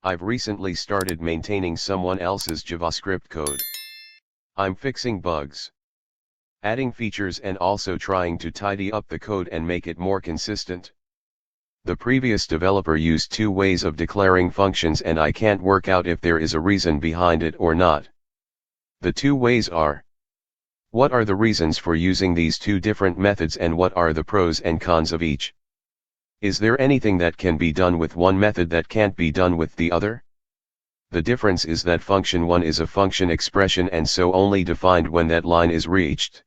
I've recently started maintaining someone else's JavaScript code. I'm fixing bugs, adding features, and also trying to tidy up the code and make it more consistent. The previous developer used two ways of declaring functions and I can't work out if there is a reason behind it or not. The two ways are: what are the reasons for using these two different methods and what are the pros and cons of each? Is there anything that can be done with one method that can't be done with the other? The difference is that function 1 is a function expression and so only defined when that line is reached.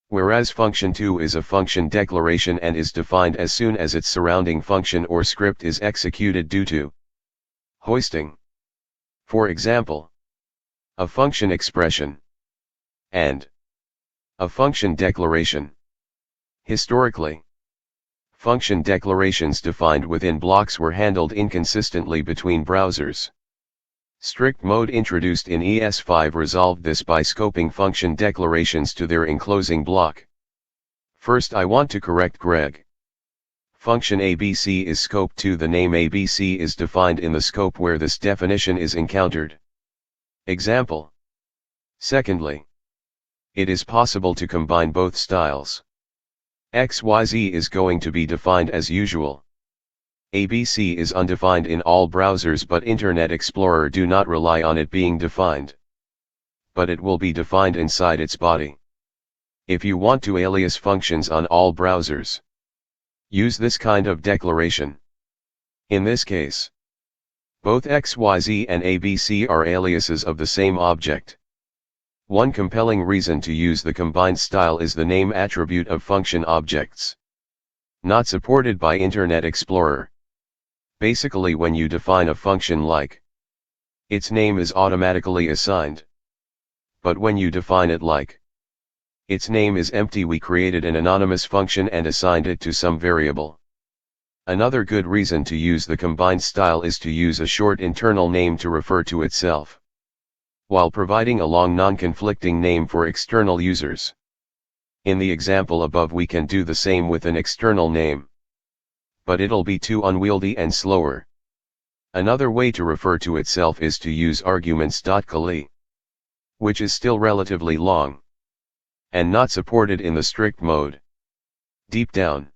Whereas function 2 is a function declaration and is defined as soon as its surrounding function or script is executed due to hoisting. For example, a function expression and a function declaration. Historically, function declarations defined within blocks were handled inconsistently between browsers. Strict mode introduced in ES5 resolved this by scoping function declarations to their enclosing block. First, I want to correct Greg. Function ABC is scoped to the name ABC is defined in the scope where this definition is encountered. Example. Secondly, it is possible to combine both styles. XYZ is going to be defined as usual. ABC is undefined in all browsers, but Internet Explorer do not rely on it being defined. But it will be defined inside its body. If you want to alias functions on all browsers, use this kind of declaration. In this case, both XYZ and ABC are aliases of the same object. One compelling reason to use the combined style is the name attribute of function objects. Not supported by Internet Explorer. Basically, when you define a function like, its name is automatically assigned. But when you define it like, its name is empty, we created an anonymous function and assigned it to some variable. Another good reason to use the combined style is to use a short internal name to refer to itself, while providing a long non-conflicting name for external users. In the example above, we can do the same with an external name, but it'll be too unwieldy and slower. Another way to refer to itself is to use arguments.𝗂𝗍, which is still relatively long, and not supported in the strict mode. Deep down,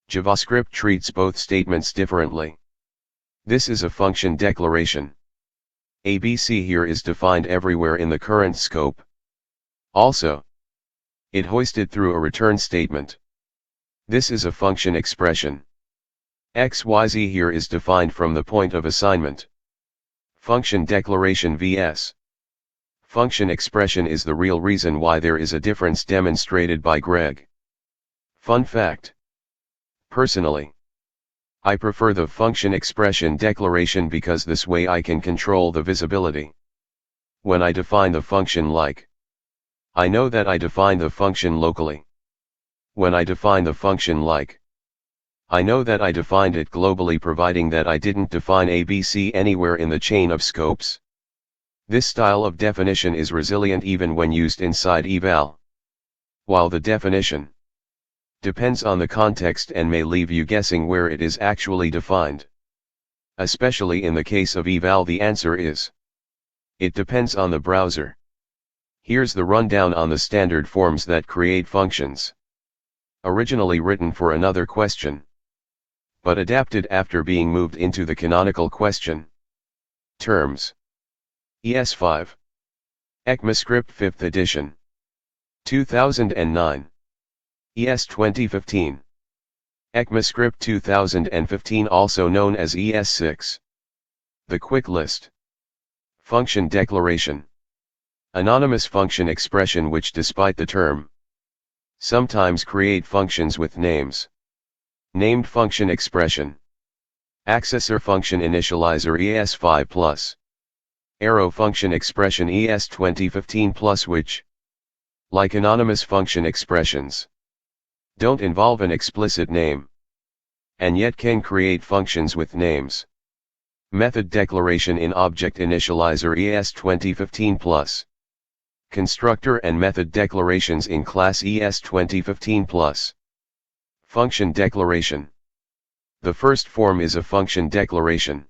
JavaScript treats both statements differently. This is a function declaration. ABC here is defined everywhere in the current scope. Also, it hoisted through a return statement. This is a function expression. XYZ here is defined from the point of assignment. Function declaration vs. function expression is the real reason why there is a difference demonstrated by Greg. Fun fact. Personally, I prefer the function expression declaration because this way I can control the visibility. When I define the function like, I know that I define the function locally. When I define the function like, I know that I defined it globally, providing that I didn't define ABC anywhere in the chain of scopes. This style of definition is resilient even when used inside eval. While the definition depends on the context and may leave you guessing where it is actually defined. Especially in the case of eval, the answer is, it depends on the browser. Here's the rundown on the standard forms that create functions. Originally written for another question, but adapted after being moved into the canonical question. Terms. ES5. ECMAScript 5th edition. 2009. ES 2015. ECMAScript 2015, also known as ES6. The quick list. Function declaration. Anonymous function expression which, despite the term, sometimes create functions with names. Named function expression. Accessor function initializer ES5+. Arrow function expression ES 2015+, which, like anonymous function expressions, don't involve an explicit name, and yet can create functions with names. Method declaration in Object Initializer ES 2015+. Constructor and method declarations in class ES 2015+. Function declaration. The first form is a function declaration.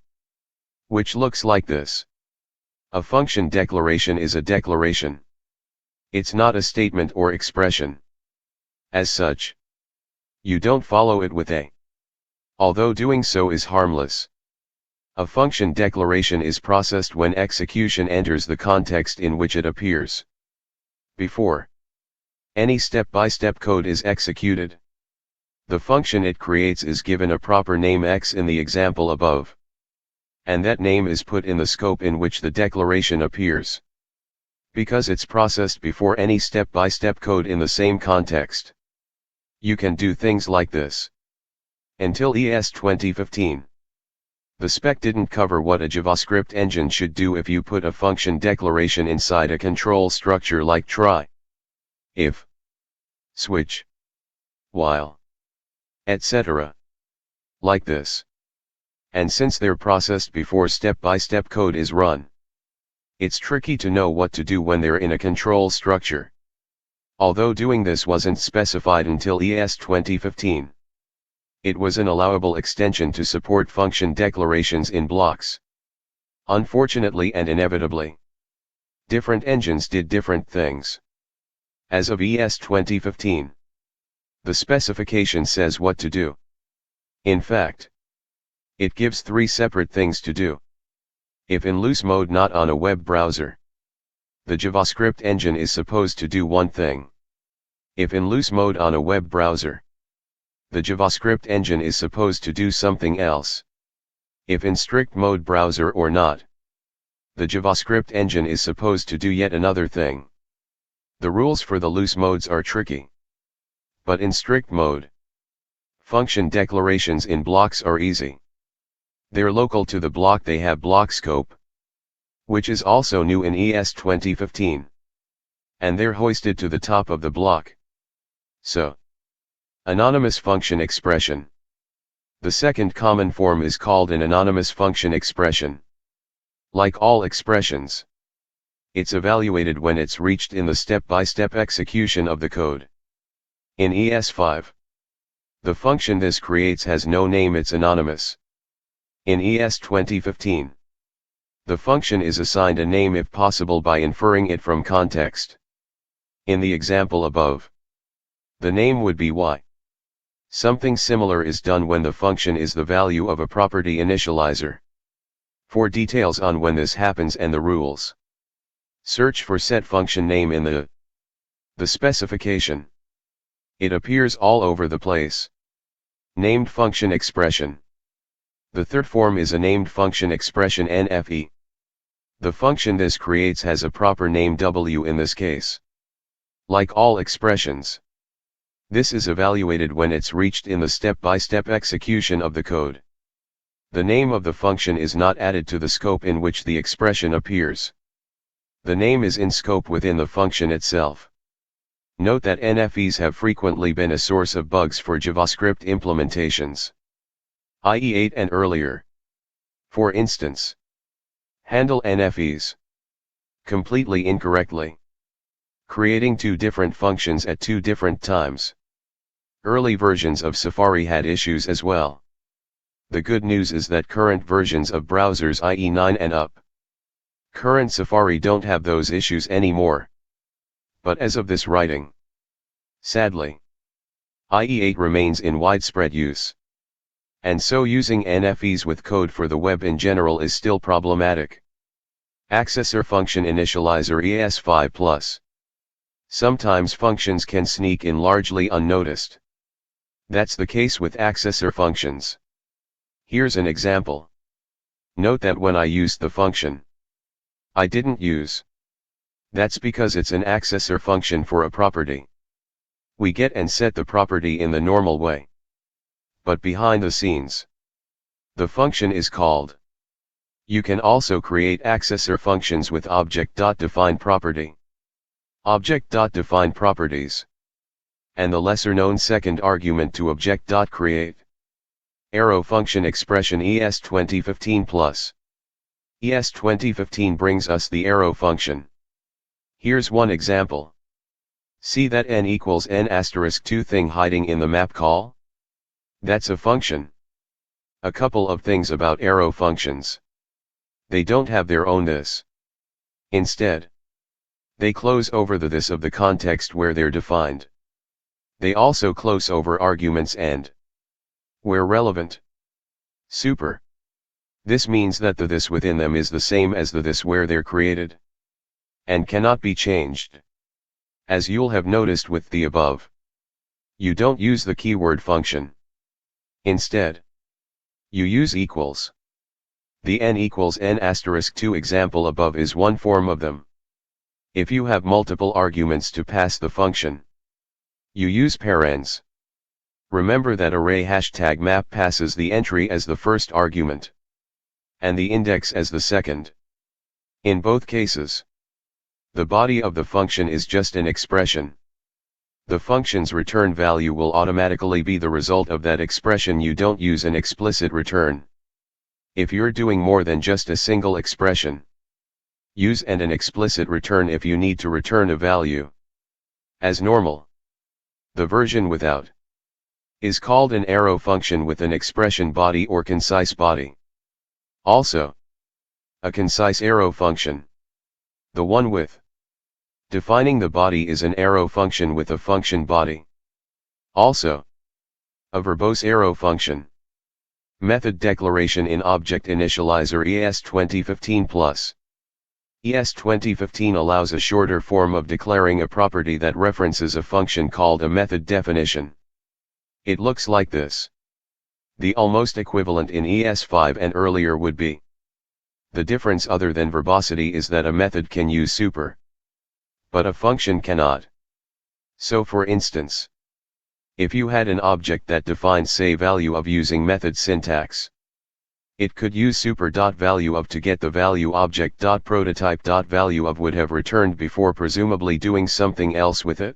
which looks like this. A function declaration is a declaration. It's not a statement or expression. As such, you don't follow it with a, although doing so is harmless. A function declaration is processed when execution enters the context in which it appears. Before any step-by-step code is executed, the function it creates is given a proper name X in the example above, and that name is put in the scope in which the declaration appears. Because it's processed before any step-by-step code in the same context, you can do things like this. Until ES 2015. The spec didn't cover what a JavaScript engine should do if you put a function declaration inside a control structure like try, if, switch, while, etc. like this. And since they're processed before step-by-step code is run, it's tricky to know what to do when they're in a control structure. Although doing this wasn't specified until ES 2015. It was an allowable extension to support function declarations in blocks. Unfortunately and inevitably, different engines did different things. As of ES 2015, the specification says what to do. In fact, it gives 3 separate things to do. If in loose mode not on a web browser, the JavaScript engine is supposed to do one thing. If in loose mode on a web browser, the JavaScript engine is supposed to do something else. If in strict mode browser or not, the JavaScript engine is supposed to do yet another thing. The rules for the loose modes are tricky. But in strict mode, function declarations in blocks are easy. They're local to the block, they have block scope, which is also new in ES 2015. And they're hoisted to the top of the block. So, anonymous function expression. The second common form is called an anonymous function expression. Like all expressions, it's evaluated when it's reached in the step-by-step execution of the code. In ES5, the function this creates has no name, it's anonymous. In ES 2015, the function is assigned a name if possible by inferring it from context. In the example above, the name would be Y. Something similar is done when the function is the value of a property initializer. For details on when this happens and the rules, search for set function name in the specification. It appears all over the place. Named function expression. The third form is a named function expression NFE. The function this creates has a proper name W in this case. Like all expressions, this is evaluated when it's reached in the step-by-step execution of the code. The name of the function is not added to the scope in which the expression appears. The name is in scope within the function itself. Note that NFEs have frequently been a source of bugs for JavaScript implementations, i.e. 8 and earlier. For instance, handle NFEs completely incorrectly, creating 2 different functions at 2 different times. Early versions of Safari had issues as well. The good news is that current versions of browsers, i.e. 9 and up, current Safari don't have those issues anymore. But as of this writing, sadly, IE 8 remains in widespread use. And so using NFEs with code for the web in general is still problematic. Accessor function initializer ES5+. Sometimes functions can sneak in largely unnoticed. That's the case with accessor functions. Here's an example. Note that when I used the function, I didn't use. That's because it's an accessor function for a property. We get and set the property in the normal way. But behind the scenes, the function is called. You can also create accessor functions with object.define property, object.define properties, and the lesser-known second argument to object.create. Arrow function expression ES 2015+. ES 2015 brings us the arrow function. Here's one example. See that n equals n*2 thing hiding in the map call? That's a function. A couple of things about arrow functions. They don't have their own this. Instead, they close over the this of the context where they're defined. They also close over arguments and, where relevant, super. This means that the this within them is the same as the this where they're created, and cannot be changed. As you'll have noticed with the above, you don't use the keyword function. Instead, you use equals. The n equals n asterisk 2 example above is one form of them. If you have multiple arguments to pass the function, you use parens. Remember that array #map passes the entry as the first argument, and the index as the second. In both cases, the body of the function is just an expression. The function's return value will automatically be the result of that expression. You don't use an explicit return. If you're doing more than just a single expression, use an explicit return if you need to return a value. As normal, the version without is called an arrow function with an expression body or concise body. Also, a concise arrow function, the one with defining the body, is an arrow function with a function body. Also, a verbose arrow function. Method declaration in Object Initializer ES 2015+. ES 2015 allows a shorter form of declaring a property that references a function called a method definition. It looks like this. The almost equivalent in ES5 and earlier would be. The difference other than verbosity is that a method can use super, but a function cannot. So for instance, if you had an object that defined say value of using method syntax, it could use super.valueOf to get the value object.prototype.valueOf would have returned before presumably doing something else with it.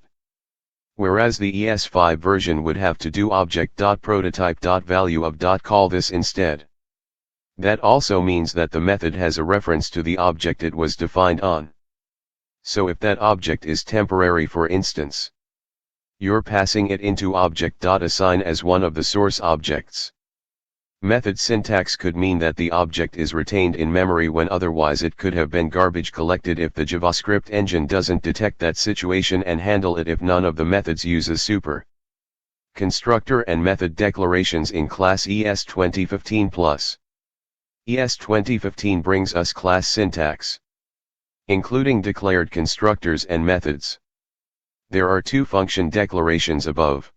Whereas the ES5 version would have to do object.prototype.valueOf.call this instead. That also means that the method has a reference to the object it was defined on. So if that object is temporary, for instance, you're passing it into object.assign as one of the source objects. Method syntax could mean that the object is retained in memory when otherwise it could have been garbage collected if the JavaScript engine doesn't detect that situation and handle it if none of the methods uses super. Constructor and method declarations in class ES 2015+. ES 2015 brings us class syntax, including declared constructors and methods. There are two function declarations above.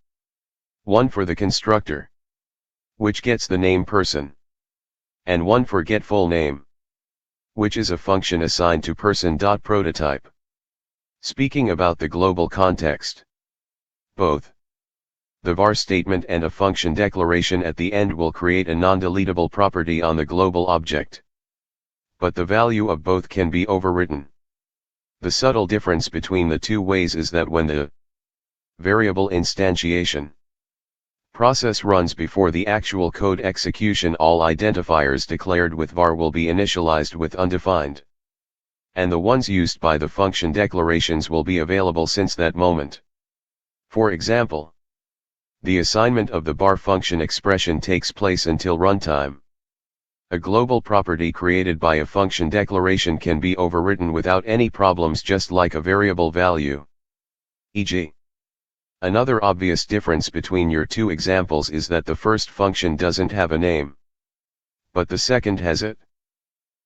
One for the constructor, which gets the name person, and one for getFullName, which is a function assigned to person.prototype. Speaking about the global context, both the var statement and a function declaration at the end will create a non-deletable property on the global object. But the value of both can be overwritten. The subtle difference between the two ways is that when the variable instantiation process runs before the actual code execution, all identifiers declared with var will be initialized with undefined, and the ones used by the function declarations will be available since that moment. For example, the assignment of the bar function expression takes place until runtime. A global property created by a function declaration can be overwritten without any problems, just like a variable value. E.g., another obvious difference between your two examples is that the first function doesn't have a name, but the second has it,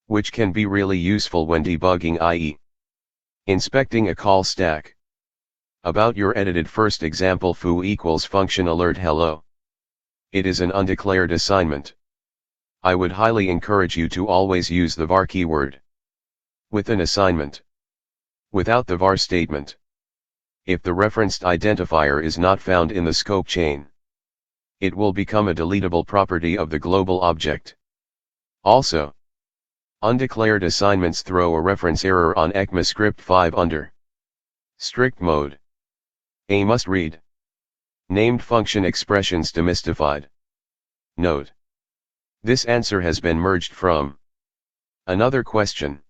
which can be really useful when debugging, i.e., inspecting a call stack. About your edited first example, foo equals function alert hello. It is an undeclared assignment. I would highly encourage you to always use the var keyword with an assignment, without the var statement. If the referenced identifier is not found in the scope chain, it will become a deletable property of the global object. Also, undeclared assignments throw a reference error on ECMAScript 5 under strict mode. A must read. Named function expressions demystified. Note: this answer has been merged from another question,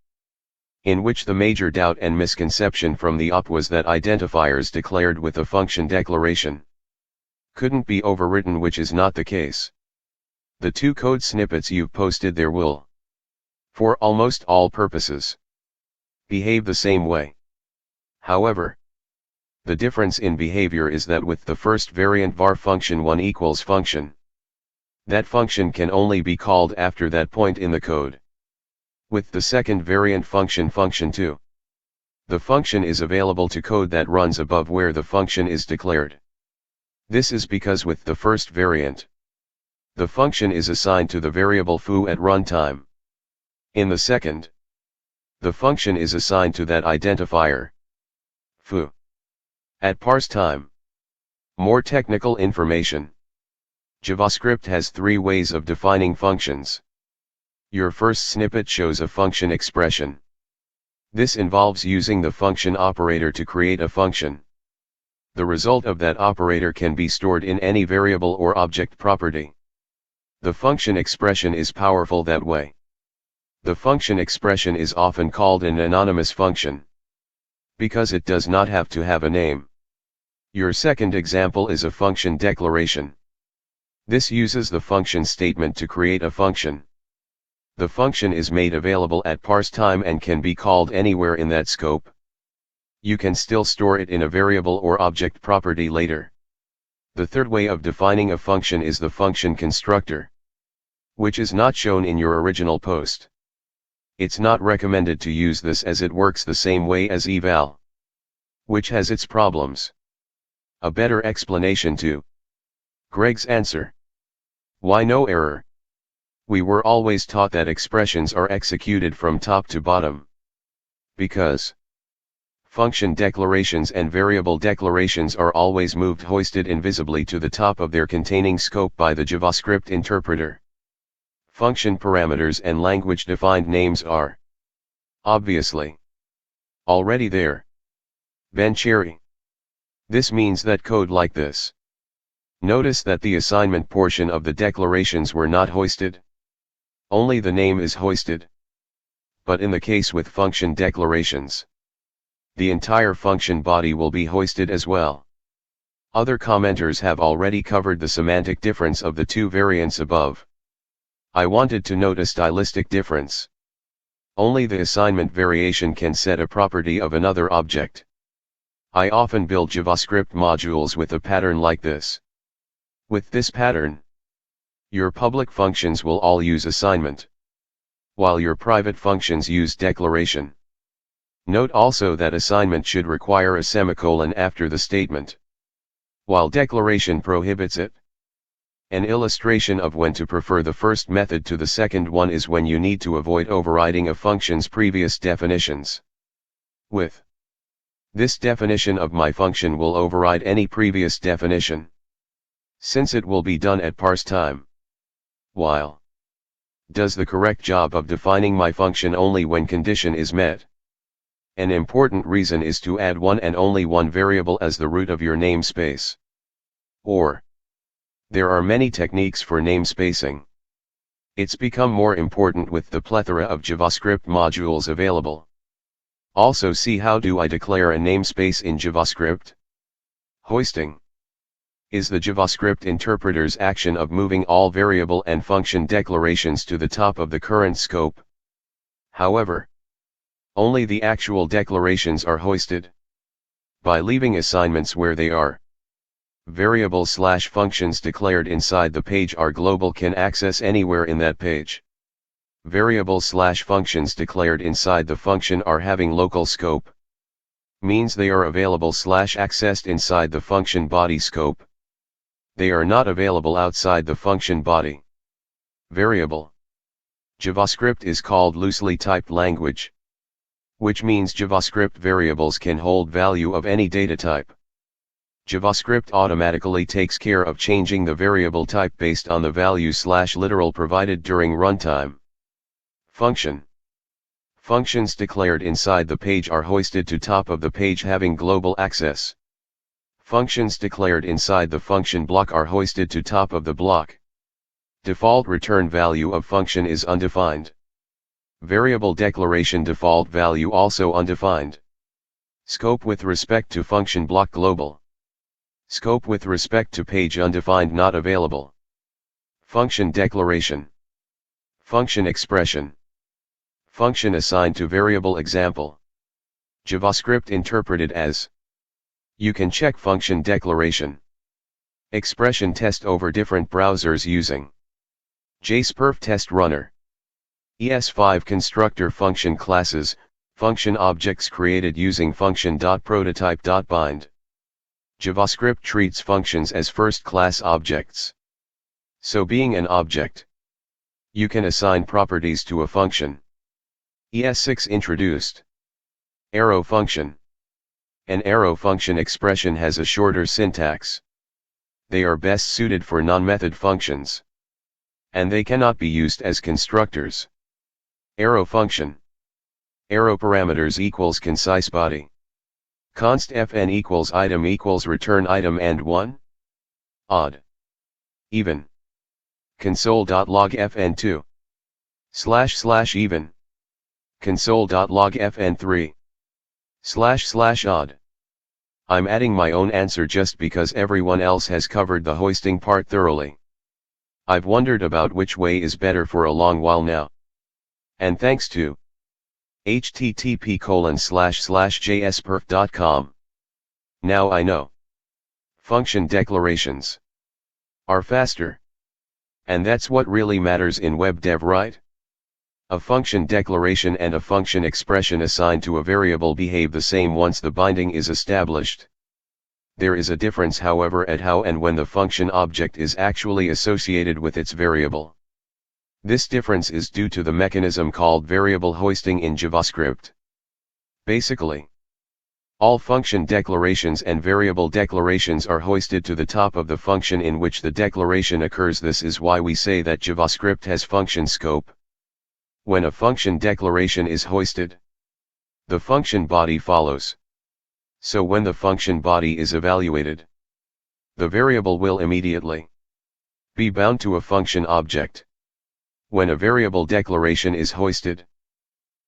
in which the major doubt and misconception from the UP was that identifiers declared with a function declaration couldn't be overwritten, which is not the case. The two code snippets you've posted there will, for almost all purposes, behave the same way. However, the difference in behavior is that with the first variant var function1 equals function, that function can only be called after that point in the code. With the second variant function2, the function is available to code that runs above where the function is declared. This is because with the first variant, the function is assigned to the variable foo at runtime. In the second, the function is assigned to that identifier, foo, at parse time. More technical information. JavaScript has three ways of defining functions. Your first snippet shows a function expression. This involves using the function operator to create a function. The result of that operator can be stored in any variable or object property. The function expression is powerful that way. The function expression is often called an anonymous function, because it does not have to have a name. Your second example is a function declaration. This uses the function statement to create a function. The function is made available at parse time and can be called anywhere in that scope. You can still store it in a variable or object property later. The third way of defining a function is the function constructor, which is not shown in your original post. It's not recommended to use this as it works the same way as eval, which has its problems. A better explanation to Greg's answer. Why no error? We were always taught that expressions are executed from top to bottom. Because function declarations and variable declarations are always moved hoisted invisibly to the top of their containing scope by the JavaScript interpreter. Function parameters and language-defined names are obviously already there. 𝗵𝗀𝗁𝗲. This means that code like this. Notice that the assignment portion of the declarations were not hoisted. Only the name is hoisted. But in the case with function declarations, the entire function body will be hoisted as well. Other commenters have already covered the semantic difference of the two variants above. I wanted to note a stylistic difference. Only the assignment variation can set a property of another object. I often build JavaScript modules with a pattern like this. With this pattern, your public functions will all use assignment, while your private functions use declaration. Note also that assignment should require a semicolon after the statement, while declaration prohibits it. An illustration of when to prefer the first method to the second one is when you need to avoid overriding a function's previous definitions. With this definition of my function will override any previous definition, since it will be done at parse time. While does the correct job of defining my function only when condition is met. An important reason is to add one and only one variable as the root of your namespace. Or there are many techniques for namespacing. It's become more important with the plethora of JavaScript modules available. Also see how do I declare a namespace in JavaScript. Hoisting is the JavaScript interpreter's action of moving all variable and function declarations to the top of the current scope. However, only the actual declarations are hoisted. By leaving assignments where they are, variables/functions declared inside the page are global, can access anywhere in that page. Variables/functions declared inside the function are having local scope, means they are available/accessed inside the function body scope. They are not available outside the function body. Variable. JavaScript is called loosely typed language, which means JavaScript variables can hold value of any data type. JavaScript automatically takes care of changing the variable type based on the value/literal provided during runtime. Function. Functions declared inside the page are hoisted to top of the page having global access. Functions declared inside the function block are hoisted to top of the block. Default return value of function is undefined. Variable declaration default value also undefined. Scope with respect to function block global. Scope with respect to page undefined, not available. Function declaration. Function expression. Function assigned to variable example. JavaScript interpreted as. You can check function declaration. Expression test over different browsers using 𝗬𝗵𝗃 test runner. ES5 constructor function classes, function objects created using function.prototype.bind. JavaScript treats functions as first-class objects. So being an object, you can assign properties to a function. ES6 introduced arrow function. An arrow function expression has a shorter syntax. They are best suited for non-method functions. And they cannot be used as constructors. Arrow function. Arrow parameters equals concise body. Const fn equals item equals return item and 1. Odd. Even. Console.log fn2. / even. Console.log fn3. / odd. I'm adding my own answer just because everyone else has covered the hoisting part thoroughly. I've wondered about which way is better for a long while now. And thanks to http://jsperf.com. Now I know. Function declarations are faster. And that's what really matters in web dev, right? A function declaration and a function expression assigned to a variable behave the same once the binding is established. There is a difference, however, at how and when the function object is actually associated with its variable. This difference is due to the mechanism called variable hoisting in JavaScript. Basically, all function declarations and variable declarations are hoisted to the top of the function in which the declaration occurs. This is why we say that JavaScript has function scope. When a function declaration is hoisted, the function body follows. So when the function body is evaluated, the variable will immediately be bound to a function object. When a variable declaration is hoisted,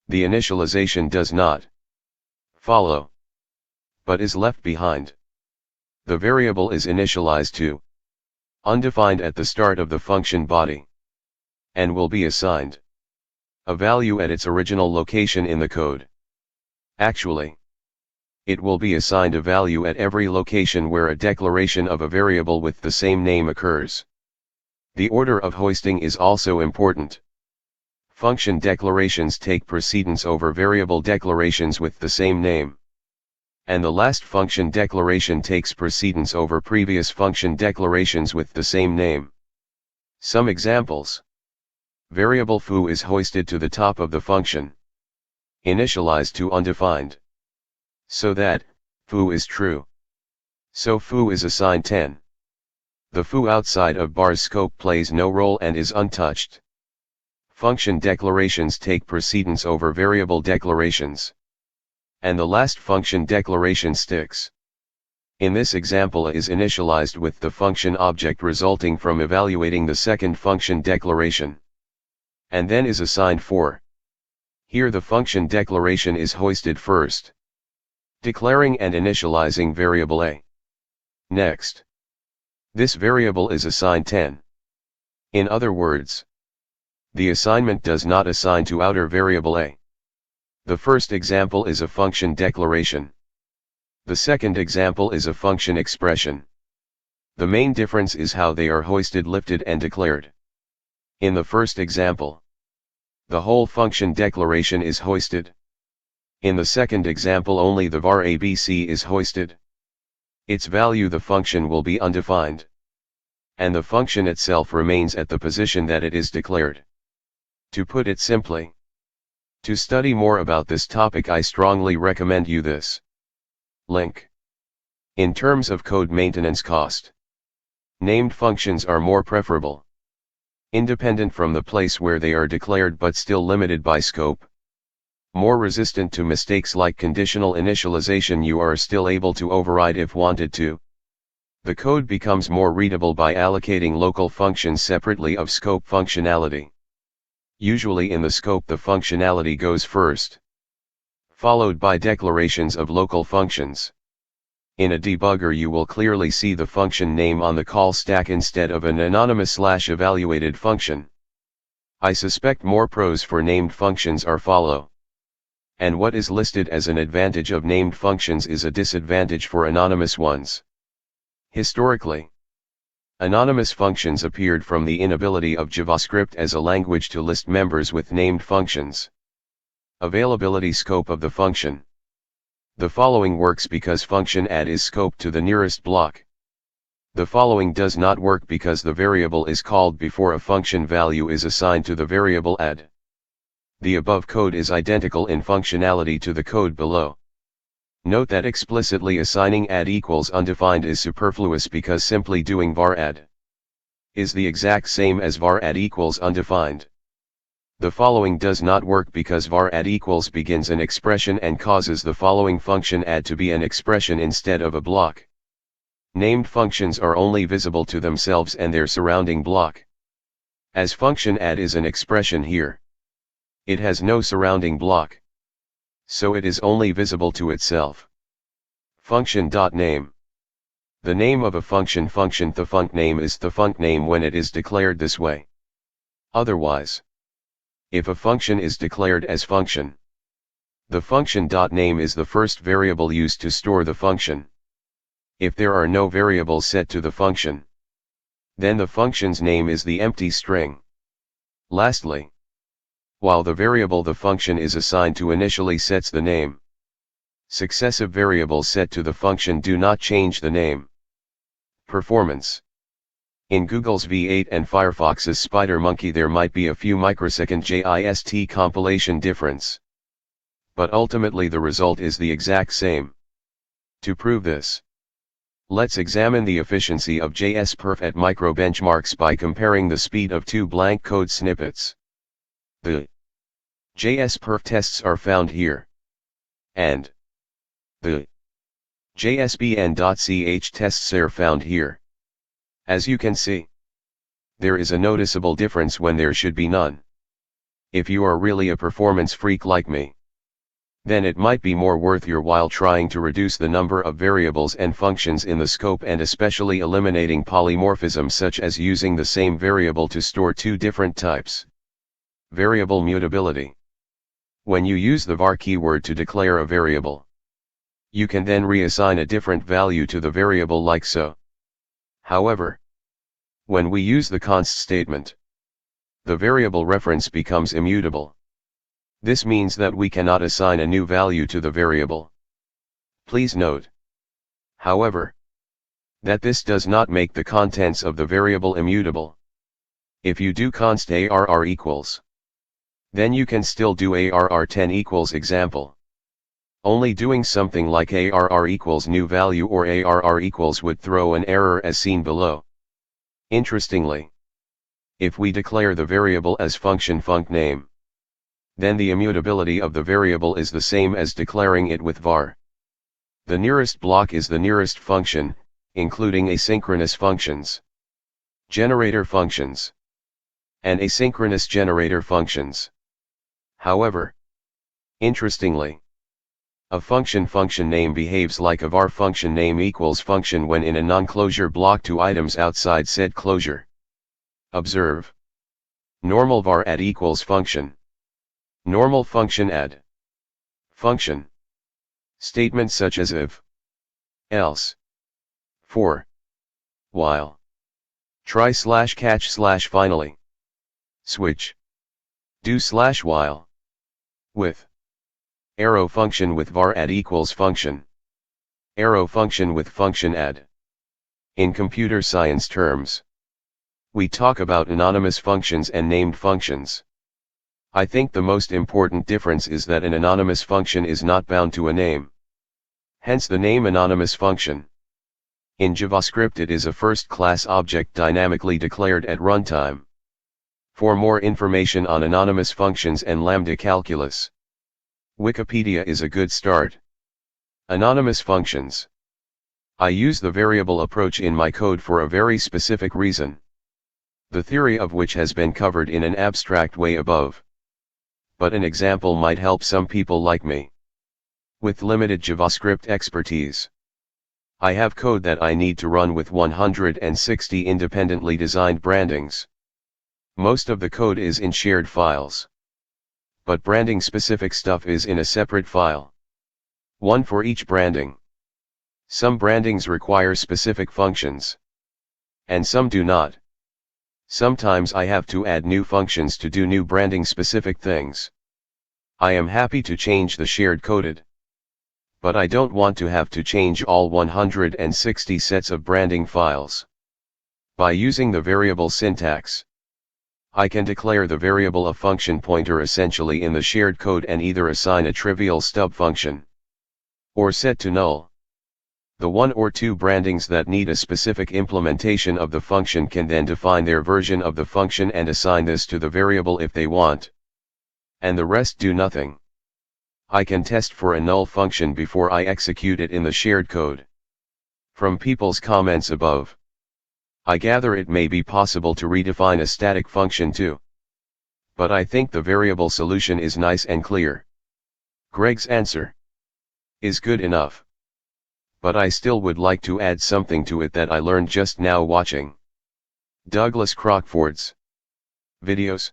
the initialization does not follow, but is left behind. The variable is initialized to undefined at the start of the function body, and will be assigned a value at its original location in the code. Actually, it will be assigned a value at every location where a declaration of a variable with the same name occurs. The order of hoisting is also important. Function declarations take precedence over variable declarations with the same name. And the last function declaration takes precedence over previous function declarations with the same name. Some examples. Variable foo is hoisted to the top of the function. Initialized to undefined. So that, foo is true. So foo is assigned 10. The foo outside of bar's scope plays no role and is untouched. Function declarations take precedence over variable declarations. And the last function declaration sticks. In this example, A is initialized with the function object resulting from evaluating the second function declaration. And then is assigned 4. Here the function declaration is hoisted first, declaring and initializing variable A. Next, this variable is assigned 10. In other words, the assignment does not assign to outer variable A. The first example is a function declaration. The second example is a function expression. The main difference is how they are hoisted, lifted and declared. In the first example, the whole function declaration is hoisted. In the second example, only the var ABC is hoisted. Its value, the function, will be undefined. And the function itself remains at the position that it is declared. To put it simply, to study more about this topic, I strongly recommend you this link. In terms of code maintenance cost, named functions are more preferable. Independent from the place where they are declared but still limited by scope. More resistant to mistakes like conditional initialization, you are still able to override if wanted to. The code becomes more readable by allocating local functions separately of scope functionality. Usually in the scope the functionality goes first, followed by declarations of local functions. In a debugger you will clearly see the function name on the call stack instead of an anonymous /evaluated function. I suspect more pros for named functions are follow. And what is listed as an advantage of named functions is a disadvantage for anonymous ones. Historically, anonymous functions appeared from the inability of JavaScript as a language to list members with named functions. Availability scope of the function. The following works because function add is scoped to the nearest block. The following does not work because the variable is called before a function value is assigned to the variable add. The above code is identical in functionality to the code below. Note that explicitly assigning add equals undefined is superfluous because simply doing var add is the exact same as var add equals undefined. The following does not work because var add equals begins an expression and causes the following function add to be an expression instead of a block. Named functions are only visible to themselves and their surrounding block. As function add is an expression here, it has no surrounding block, so it is only visible to itself. Function.name. The name of a function 𝗪𝗪𝗃 is the funcname when it is declared this way. Otherwise, if a function is declared as function, the function.name is the first variable used to store the function. If there are no variables set to the function, then the function's name is the empty string. Lastly, while the variable the function is assigned to initially sets the name, successive variables set to the function do not change the name. Performance. In Google's V8 and Firefox's SpiderMonkey there might be a few microsecond JIST compilation difference, but ultimately the result is the exact same. To prove this, let's examine the efficiency of 𝗳𝗵𝗃𝗿 at micro benchmarks by comparing the speed of two blank code snippets. The 𝗳𝗵𝗃 tests are found here, and the 𝗳𝗵𝗵𝗿 tests are found here. As you can see, there is a noticeable difference when there should be none. If you are really a performance freak like me, then it might be more worth your while trying to reduce the number of variables and functions in the scope and especially eliminating polymorphism such as using the same variable to store two different types. Variable mutability. When you use the var keyword to declare a variable, you can then reassign a different value to the variable like so. However, when we use the const statement, the variable reference becomes immutable. This means that we cannot assign a new value to the variable. Please note, however, that this does not make the contents of the variable immutable. If you do const arr equals, then you can still do arr10 equals example. Only doing something like arr equals new value or arr equals would throw an error as seen below. Interestingly, if we declare the variable as function funcname, then the immutability of the variable is the same as declaring it with var. The nearest block is the nearest function, including asynchronous functions, generator functions, and asynchronous generator functions. However, interestingly, a function name behaves like a var function name equals function when in a non-closure block to items outside said closure. Observe. Normal var add equals function. Normal function add. Function. Statements such as if, else, for, while, try/catch/finally, switch, do/while, with, arrow function with var add equals function, arrow function with function add. In computer science terms, we talk about anonymous functions and named functions. I think the most important difference is that an anonymous function is not bound to a name. Hence the name anonymous function. In JavaScript it is a first-class object dynamically declared at runtime. For more information on anonymous functions and lambda calculus, Wikipedia is a good start. Anonymous functions. I use the variable approach in my code for a very specific reason, the theory of which has been covered in an abstract way above. But an example might help some people like me, with limited JavaScript expertise. I have code that I need to run with 160 independently designed brandings. Most of the code is in shared files. But branding specific stuff is in a separate file. One for each branding. Some brandings require specific functions. And some do not. Sometimes I have to add new functions to do new branding specific things. I am happy to change the shared coded. But I don't want to have to change all 160 sets of branding files. By using the variable syntax, I can declare the variable a function pointer essentially in the shared code and either assign a trivial stub function or set to null. The one or two brandings that need a specific implementation of the function can then define their version of the function and assign this to the variable if they want. And the rest do nothing. I can test for a null function before I execute it in the shared code. From people's comments above, I gather it may be possible to redefine a static function too. But I think the variable solution is nice and clear. Greg's answer is good enough. But I still would like to add something to it that I learned just now watching Douglas Crockford's videos.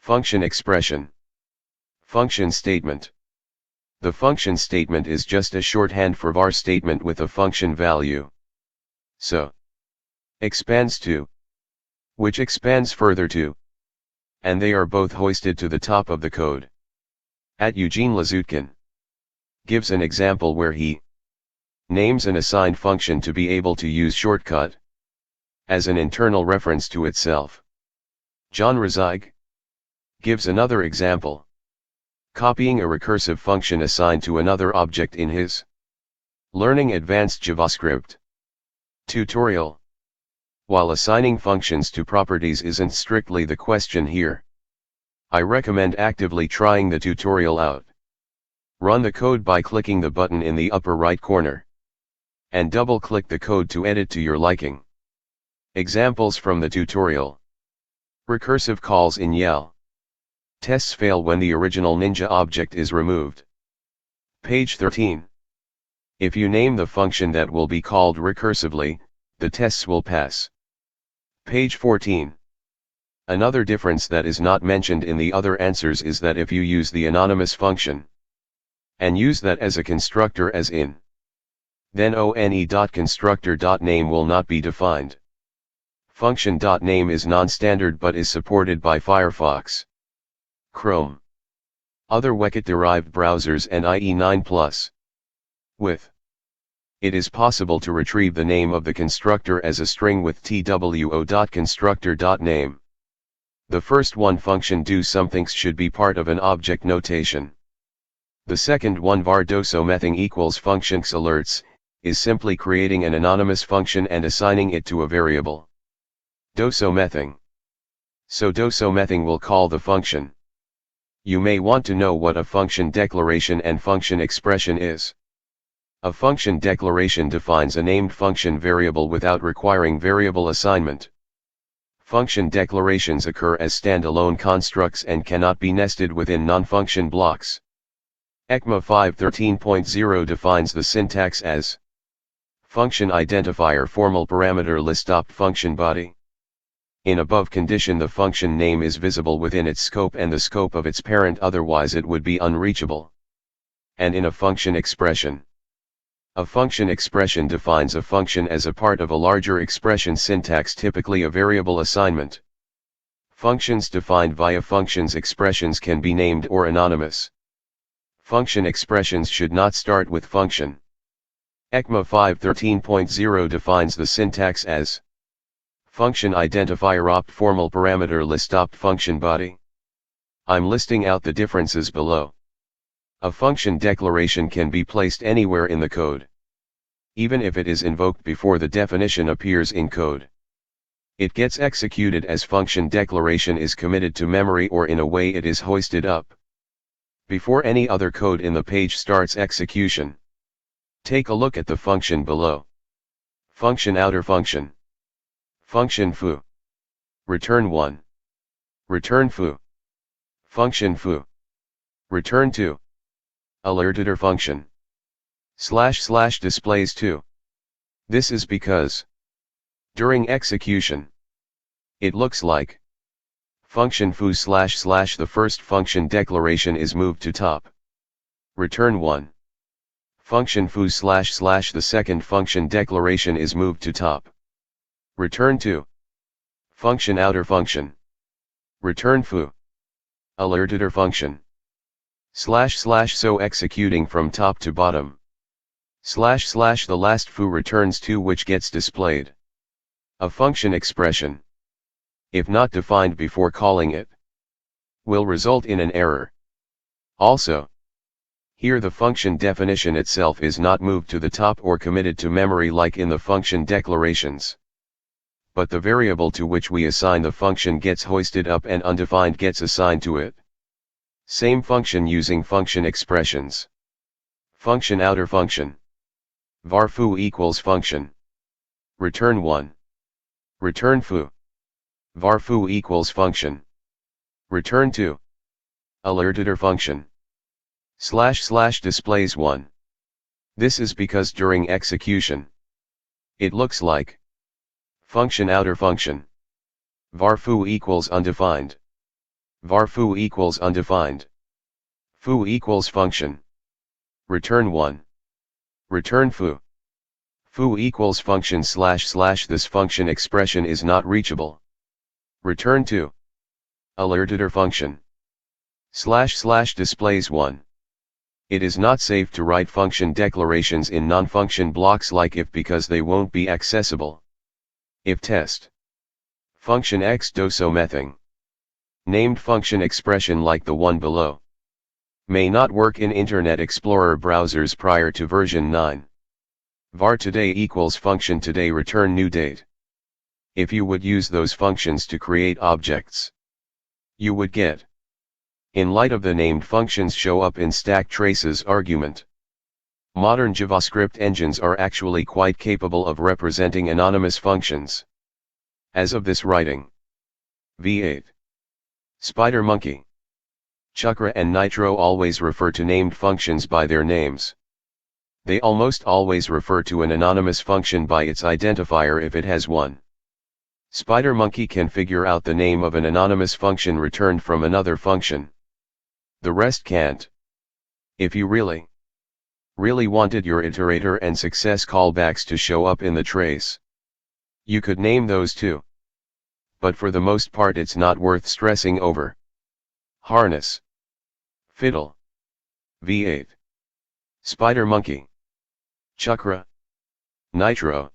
Function expression. Function statement. The function statement is just a shorthand for var statement with a function value. So, expands to, which expands further to, and they are both hoisted to the top of the code. Eugene Lazutkin gives an example where he names an assigned function to be able to use shortcut as an internal reference to itself. John Rezig gives another example, copying a recursive function assigned to another object in his Learning Advanced JavaScript tutorial. While assigning functions to properties isn't strictly the question here, I recommend actively trying the tutorial out. Run the code by clicking the button in the upper right corner, and double-click the code to edit to your liking. Examples from the tutorial. Recursive calls in YAL. Tests fail when the original Ninja object is removed. Page 13. If you name the function that will be called recursively, the tests will pass. Page 14. Another difference that is not mentioned in the other answers is that if you use the anonymous function, and use that as a constructor as in, then one.constructor.name will not be defined. Function.name is non-standard but is supported by Firefox, Chrome, other WCAG-derived browsers and IE9+. With it is possible to retrieve the name of the constructor as a string with two.constructor.name. The first one, function do somethings, should be part of an object notation. The second one, var 𝗬𝗵𝗲𝗿 equals functionNameAlerts, is simply creating an anonymous function and assigning it to a variable 𝗬𝗵𝗵𝗿. So 𝗬𝗵𝗵𝗿 will call the function. You may want to know what a function declaration and function expression is. A function declaration defines a named function variable without requiring variable assignment. Function declarations occur as standalone constructs and cannot be nested within non-function blocks. ECMA 5.13.0 defines the syntax as function identifier formal parameter list function body. In above condition, the function name is visible within its scope and the scope of its parent, otherwise it would be unreachable. And in a function expression, a function expression defines a function as a part of a larger expression syntax, typically a variable assignment. Functions defined via functions expressions can be named or anonymous. Function expressions should not start with function. ECMA 5.13.0 defines the syntax as function identifier formal parameter list function body. I'm listing out the differences below. A function declaration can be placed anywhere in the code, even if it is invoked before the definition appears in code. It gets executed as function declaration is committed to memory or in a way it is hoisted up before any other code in the page starts execution. Take a look at the function below. Function outer function. Function foo. Return 1. Return foo. Function foo. Return 2. Alertedr function. / displays 2. This is because during execution, it looks like Function _// the first function declaration is moved to top. Return 1. Function _// the second function declaration is moved to top. Return 2. Function outer function. Return foo. Alerted function. // so executing from top to bottom. / the last foo returns 2 which gets displayed. A function expression, if not defined before calling it, will result in an error. Also, here the function definition itself is not moved to the top or committed to memory like in the function declarations, but the variable to which we assign the function gets hoisted up and undefined gets assigned to it. Same function using function expressions. Function outer function. var foo equals function. Return 1. Return foo. var foo equals function. Return 2. Alerted function. / displays 1. This is because during execution, it looks like function outer function. var foo equals undefined. var foo equals undefined. Foo equals function. Return 1. Return foo. Foo equals function / this function expression is not reachable. Return 2. Alerted function. / displays 1. It is not safe to write function declarations in non-function blocks like if because they won't be accessible. If test. Function 𝗳𝗄𝗄𝗵𝗆. Named function expression like the one below. May not work in Internet Explorer browsers prior to version 9. var today equals function today return new date. If you would use those functions to create objects, you would get, in light of the named functions show up in stack traces argument. Modern JavaScript engines are actually quite capable of representing anonymous functions. As of this writing, v8, SpiderMonkey, Chakra and Nitro always refer to named functions by their names. They almost always refer to an anonymous function by its identifier if it has one. SpiderMonkey can figure out the name of an anonymous function returned from another function. The rest can't. If you really wanted your iterator and success callbacks to show up in the trace, you could name those too. But for the most part it's not worth stressing over. Harness. Fiddle. v8. SpiderMonkey. Chakra. Nitro.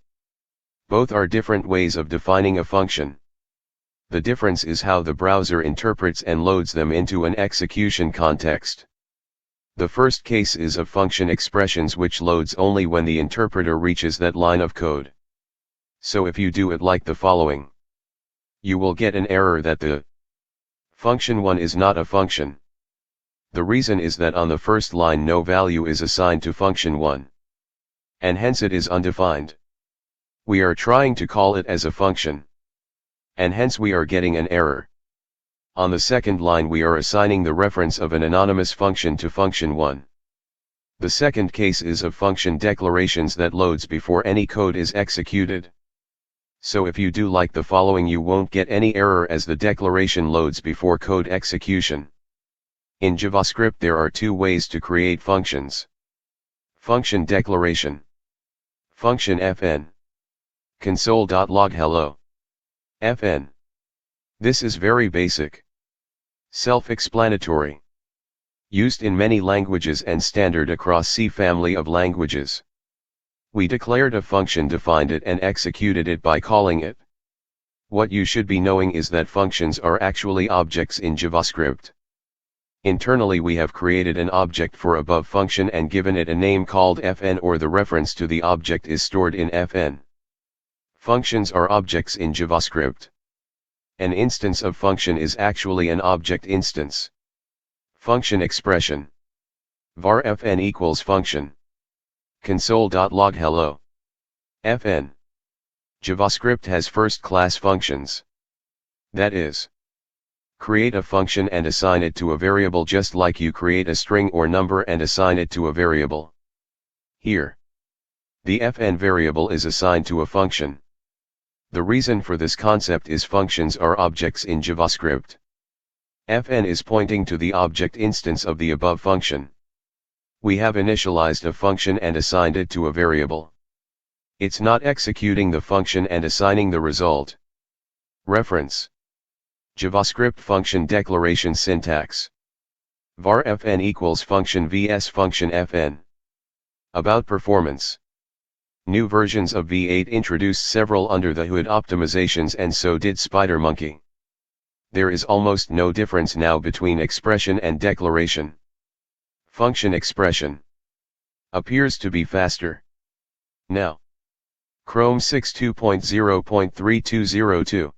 Both are different ways of defining a function. The difference is how the browser interprets and loads them into an execution context. The first case is of function expressions which loads only when the interpreter reaches that line of code. So if you do it like the following, you will get an error that the function 1 is not a function. The reason is that on the first line no value is assigned to function 1. And hence it is undefined. We are trying to call it as a function, and hence we are getting an error. On the second line we are assigning the reference of an anonymous function to function 1. The second case is of function declarations that loads before any code is executed. So if you do like the following you won't get any error as the declaration loads before code execution. In JavaScript there are two ways to create functions. Function declaration. Function fn. Console.log hello. fn. This is very basic. Self-explanatory. Used in many languages and standard across C family of languages. We declared a function, defined it and executed it by calling it. What you should be knowing is that functions are actually objects in JavaScript. Internally we have created an object for above function and given it a name called fn, or the reference to the object is stored in fn. Functions are objects in JavaScript. An instance of function is actually an object instance. Function expression. var fn equals function. Console.log hello. fn. JavaScript has first-class functions. That is, create a function and assign it to a variable just like you create a string or number and assign it to a variable. Here, the fn variable is assigned to a function. The reason for this concept is functions are objects in JavaScript. Fn is pointing to the object instance of the above function. We have initialized a function and assigned it to a variable. It's not executing the function and assigning the result. Reference: JavaScript function declaration syntax. var fn equals function vs function fn. About performance. New versions of V8 introduced several under-the-hood optimizations, and so did SpiderMonkey. There is almost no difference now between expression and declaration. Function expression appears to be faster now. 𝗃𝗵𝗂𝗂𝗂𝗍 2.0.3202.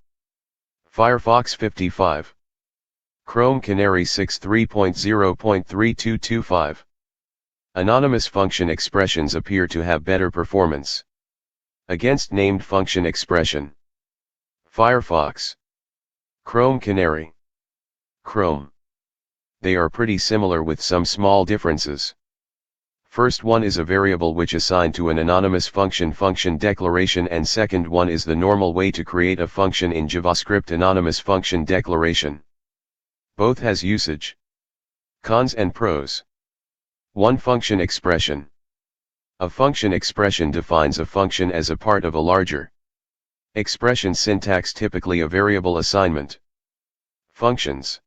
Firefox 55. 𝗃𝗵𝗂𝗃𝗁𝗍 3.0.3225. Anonymous function expressions appear to have better performance against named function expression. Firefox. 𝗃𝗵𝗂𝗃. Chrome. They are pretty similar with some small differences. First one is a variable which assigned to an anonymous function declaration, and second one is the normal way to create a function in JavaScript anonymous function declaration. Both has usage, cons and pros. 1. Function expression. A function expression defines a function as a part of a larger expression syntax, typically a variable assignment. Functions.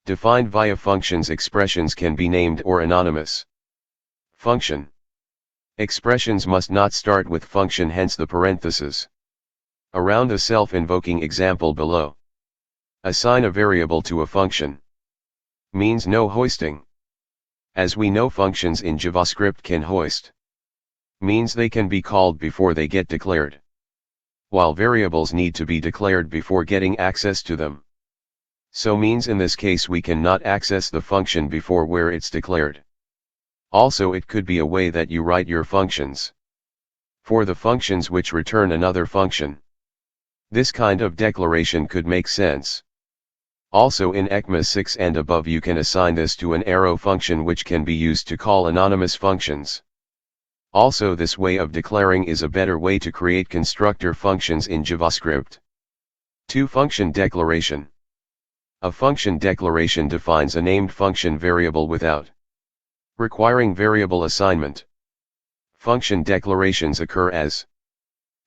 Defined via functions, expressions can be named or anonymous. Function. Expressions must not start with function, hence the parentheses around the self-invoking example below. Assign a variable to a function means no hoisting. As we know, functions in JavaScript can hoist, means they can be called before they get declared, while variables need to be declared before getting access to them. So means in this case we cannot access the function before where it's declared. Also, it could be a way that you write your functions for the functions which return another function. This kind of declaration could make sense. Also, in ECMA 6 and above you can assign this to an arrow function which can be used to call anonymous functions. Also, this way of declaring is a better way to create constructor functions in JavaScript. 2. Function declaration. A function declaration defines a named function variable without requiring variable assignment. Function declarations occur as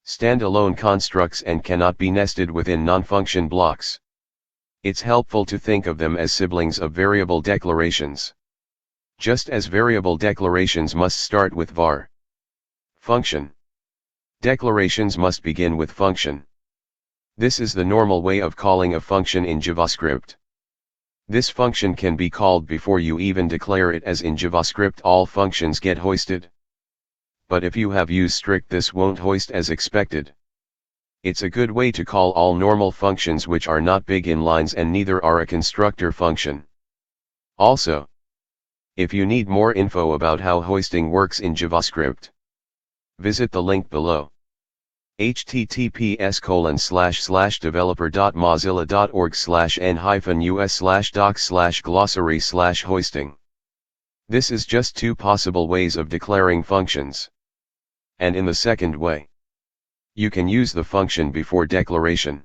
standalone constructs and cannot be nested within non-function blocks. It's helpful to think of them as siblings of variable declarations. Just as variable declarations must start with var function, declarations must begin with function. This is the normal way of calling a function in JavaScript. This function can be called before you even declare it, as in JavaScript all functions get hoisted. But if you have used strict, this won't hoist as expected. It's a good way to call all normal functions which are not big in lines and neither are a constructor function. Also, if you need more info about how hoisting works in JavaScript, visit the link below. https://developer.mozilla.org/n-us/docs/glossary/hoisting. This is just two possible ways of declaring functions. And in the second way, you can use the function before declaration.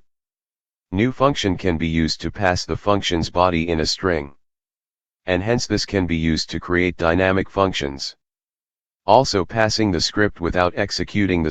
New function can be used to pass the function's body in a string, and hence this can be used to create dynamic functions. Also, passing the script without executing the